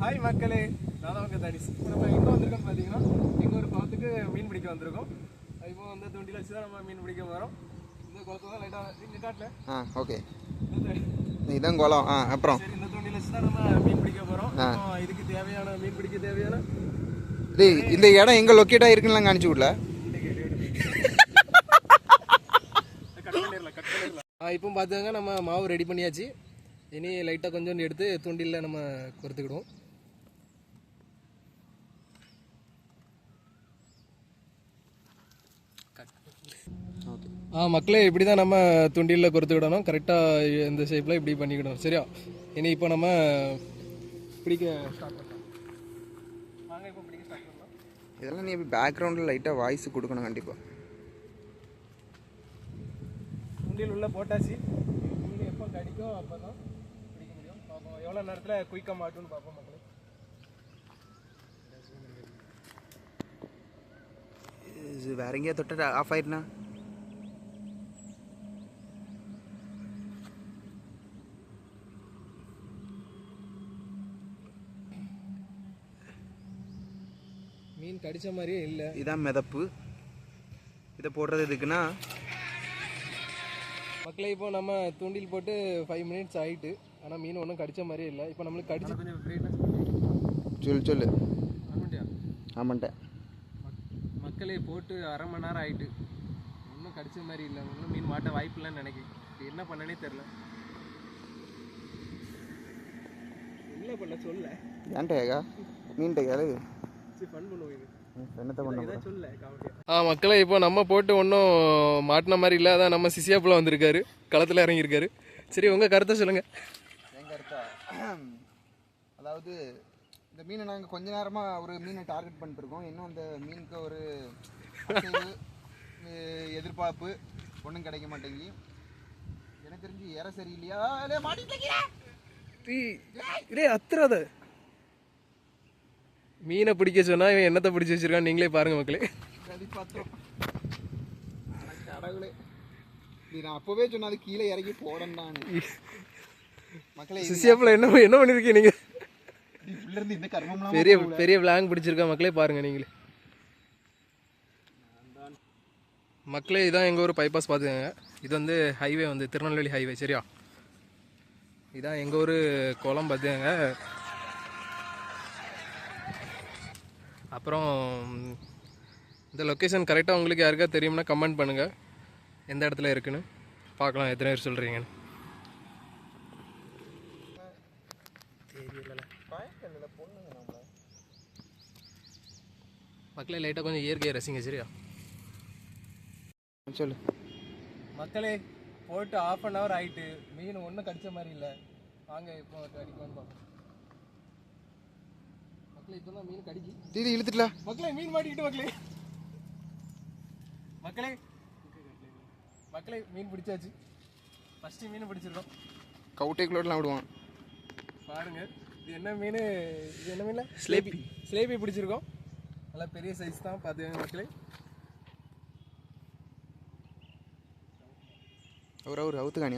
Hi மக்களே, நான் தான் உங்கள் தனிஷ். இப்போ நம்ம எங்கே வந்திருக்கோம்னு பார்த்தீங்கன்னா, எங்கள் ஒரு குளத்துக்கு மீன் பிடிக்க வந்திருக்கோம். இப்போ வந்து தூண்டில் வச்சு தான் நம்ம மீன் பிடிக்க போகிறோம். இந்த குளத்தை தான் லைட்டாக இங்கே காட்டில் ஓகே இதுதான் குளம். அப்புறம் சரி, இந்த தூண்டில் வச்சு தான் நம்ம மீன் பிடிக்க போகிறோம். இதுக்கு தேவையான மீன் பிடிக்க தேவையான இந்த இடம் எங்கே லொக்கேட்டாக இருக்குன்னு காணிச்சு விடல. இப்போ பார்த்தாங்க நம்ம மாவு ரெடி பண்ணியாச்சு. இனி லைட்டாக கொஞ்சம் எடுத்து தூண்டிலில் நம்ம கொறுத்துக்கிடுவோம். மக்களே, இப்படி தான் நம்ம தூண்டிலில் கொறுத்துக்கிடணும். கரெக்டாக இந்த ஷேப்பில் இப்படி பண்ணிக்கிடணும். சரியா? இனி இப்போ நம்ம பிடிக்க ஸ்டார்ட் பண்ணலாம். வாங்க, இப்போ பிடிக்க ஸ்டார்ட் பண்ணலாம். இதெல்லாம் நீ பேக்ரவுண்டில் லைட்டாக வாய்ஸ் கொடுக்கணும் கண்டிப்பாக. தூண்டில் உள்ள போட்டாச்சு. தூண்டில் எப்போ கடிக்கும் அப்போ தான் பிடிக்க முடியும். பார்ப்போம் எவ்வளோ நேரத்தில் குயிக்காக மாட்டுன்னு பார்ப்போம் மக்களே. இது வேற எங்கேயா தொட்ட ஆஃப் ஆயிடுனா? மீன் கடிச்ச மாதிரியே இல்லை. இதான் மிதப்பு. இதை போடுறது எதுக்குன்னா மக்களே, இப்போ நம்ம தூண்டில் போட்டு 5 மினிட்ஸ் ஆகிட்டு, ஆனால் மீன் ஒன்றும் கடிச்ச மாதிரியே இல்லை. இப்போ நம்மளுக்கு கடிச்சு சொல்லு ஆமாண்டியா? ஆமாண்டேன். மக்களே, போட்டு அரை மணி நேரம் ஆகிட்டு, ஒன்றும் கடிச்ச மாதிரி இல்லை. ஒன்றும் மீன் மாட்ட வாய்ப்பு இல்லைன்னு நினைக்கிறேன். என்ன பண்ணனே தெரில. என்ன பண்ண சொல்ல ஏன்டா மீன் கேளு ஃபன் பண்ணுவோம். மக்களே, இப்போ நம்ம போட்டு ஒன்றும் மாட்டின மாதிரி இல்லை. அதான் நம்ம சிசியாப்புல வந்திருக்காரு, களத்தில் இறங்கியிருக்காரு. சரி, உங்கள் கருத்தை சொல்லுங்கள். என் கருத்தா, அதாவது இந்த மீனை நாங்கள் கொஞ்ச நேரமாக ஒரு மீனை டார்கெட் பண்ணிட்டுருக்கோம். இன்னும் அந்த மீனுக்கு ஒரு எதிர்பார்ப்பு ஒன்றும் கிடைக்க மாட்டேங்கி. எனக்கு தெரிஞ்சு ஏற சரியில்லையா அத்துறாத மீனை பிடிக்க சொன்னா இவன் என்னத்தை பிடிச்சி வச்சிருக்கான்னு நீங்களே பாருங்க மக்களே. கடவுளே, நான் அப்பவே சொன்ன அது கீழே இறங்கி போடணும் மக்களே. சிசியாப்புல என்ன பண்ணிருக்கீங்க நீங்க? இந்த கர்மம் பெரிய பெரிய விளாங் பிடிச்சிருக்கா மக்களே, பாருங்க நீங்களே. மக்களே, இதான் எங்கள் ஊர் பைபாஸ் பார்த்துக்கங்க. இது வந்து ஹைவே, வந்து திருநெல்வேலி ஹைவே. சரியா? இதான் எங்கள் ஊர் குளம் பார்த்துக்கங்க. அப்புறம் இந்த லொக்கேஷன் கரெக்டாக உங்களுக்கு யாருக்கா தெரியும்னா கமெண்ட் பண்ணுங்கள், எந்த இடத்துல இருக்குன்னு பார்க்கலாம். எத்தனை பேர் சொல்கிறீங்கன்னு தெரியல. மக்களே, லைட்டாக கொஞ்சம் இயற்கையை ரசிங்க. சரியா? சொல்லு மக்களே, போட்டு 1/2 hour ஆகிட்டு, மீன் ஒன்றும் கடிச்ச மாதிரி இல்லை. வாங்க இப்போ கடிக்கணும் பார்ப்போம். மக்களே, இப்போ தான் மீன் கடிக்கி தீதி இழுத்துட்டல மக்களே. மீன் மாட்டிக்கிட்டு மக்களே. மக்களே மக்களே மீன் பிடிச்சாச்சு. ஃபஸ்ட்டு மீன் பிடிச்சிருக்கோம். கவுட்டைக்குள்ளலாம் விடுவான் பாருங்க. இது என்ன மீன்? இது என்ன மீன்? ஸ்லேபி பிடிச்சிருக்கோம். நல்லா பெரிய சைஸ் தான், பார்த்துக்கங்க மக்களே. ஒரு அவுத்துக்காணி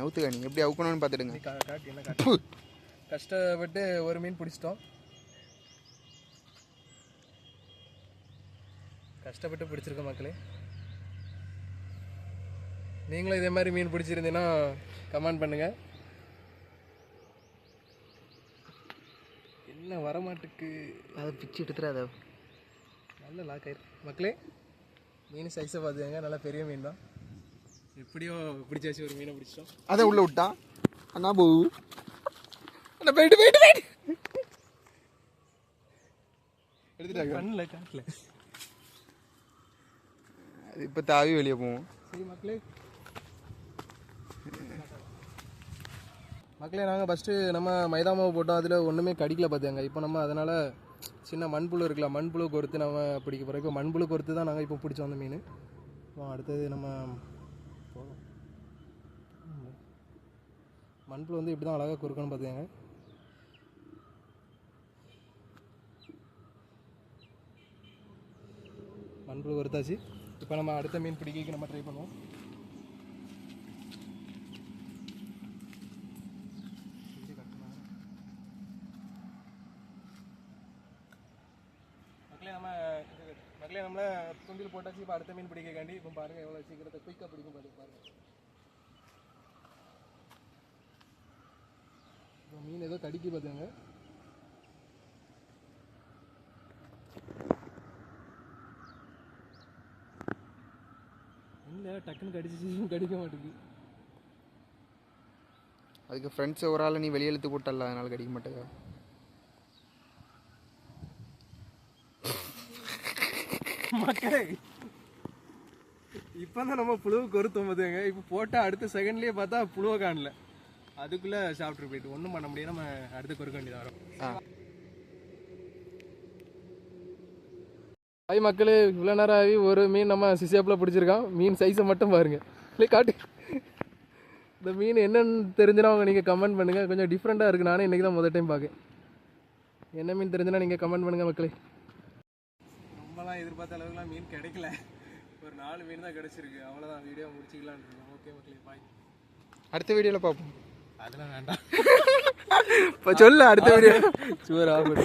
எப்படி அவுக்கணும்னு பார்த்துடுங்க. காட்டி என்ன காட்டு. கஷ்டப்பட்டு ஒரு மீன் பிடிச்சிட்டோம். கஷ்டப்பட்டு பிடிச்சிருக்கோம் மக்களே. நீங்களும் இதே மாதிரி மீன் பிடிச்சிருந்தீங்கன்னா கமெண்ட் பண்ணுங்கள். என்ன வரமாட்டுக்கு அதை பிச்சு எடுத்துடாத. நல்ல லாக் ஆயிருக்கு மக்களே. மீன் சைஸை பார்த்துக்கங்க, நல்லா பெரிய மீன் தான். எப்படியோ பிடிச்சாச்சு, ஒரு மீனை பிடிச்சிட்டோம். அதை உள்ள விட்டான் அண்ணா போ. எடுத்துட்டாங்க. பண்ணல காட்டல. அது இப்போ தாவி வெளியே போவோம். சரி மக்களே. நாங்கள் ஃபஸ்ட்டு நம்ம மைதா மாவு போட்டோம், அதில் ஒன்றுமே கடிக்கல பார்த்தாங்க. இப்போ நம்ம அதனால் சின்ன மண்புழு இருக்குல்ல, மண்புழு கொறுத்து நம்ம பிடிக்க போகிறோம். இப்போ மண்புழு கொறுத்து தான் நாங்கள் இப்போ பிடிச்சோம் அந்த மீன். அடுத்தது நம்ம போதும். மண்புழு வந்து இப்படி தான் அழகாக கொறுக்கணும் பார்த்தாங்க. மண்புழு கொறுத்தாச்சு. இப்போ நம்ம அடுத்த மீன் பிடிக்க நம்ம ட்ரை பண்ணுவோம். மக்களே நம்மள தூண்டில் போட்டாச்சு. இப்போ அடுத்த மீன் பிடிக்காண்டி இப்போ பாருங்கள் எவ்வளோ சீக்கிரத்தை குயிக்காக பிடிக்கும் பாருங்கள். இப்போ மீன் ஏதோ கடிக்கு பார்த்துங்க. இல்லை டக்குன்னு கடிச்சு கடிக்க மாட்டேங்குது. அதுக்கு ஃப்ரெண்ட்ஸ் ஒரு ஆள் நீ வெளியெழுத்து போட்டல, அதனால கடிக்க மாட்டேங்க. மக்களே இப்போ தான் நம்ம புழுவை கொறுத்தோம் பார்த்துங்க. இப்போ போட்டால் அடுத்த செகண்ட்லேயே பார்த்தா புழுவை காணல. அதுக்குள்ளே சாப்பிட்டு போயிட்டு ஒன்றும் பண்ண முடியாது. நம்ம அடுத்து கொறுக்க வேண்டியதாக வரும். ஹாய் மக்களே, இவ்வளோ நேரம் ஆகி ஒரு மீன் நம்ம சிசேப்பில் பிடிச்சிருக்கான். மீன் சைஸை மட்டும் பாருங்கள். இல்லை காட்டு. இந்த மீன் என்னென்னு தெரிஞ்சுன்னா அவங்க நீங்கள் கமெண்ட் பண்ணுங்கள். கொஞ்சம் டிஃப்ரெண்ட்டாக இருக்குது. நானே இன்றைக்கி தான் முதல் டைம் பார்க்கேன். என்ன மீன் தெரிஞ்சுன்னா நீங்கள் கமெண்ட் பண்ணுங்கள் மக்களே. ரொம்பலாம் எதிர்பார்த்த அளவுக்குலாம் மீன் கிடைக்கல. ஒரு 4 மீன் தான் கிடச்சிருக்கு. அவ்வளோதான், வீடியோ முடிச்சிக்கலான்னு இருக்கோம். ஓகே மக்களே, பாய். அடுத்த வீடியோவில் பார்ப்போம். அதெல்லாம் வேண்டாம். இப்போ சொல்லு அடுத்த வீடியோ. சுவர் ஆகும்.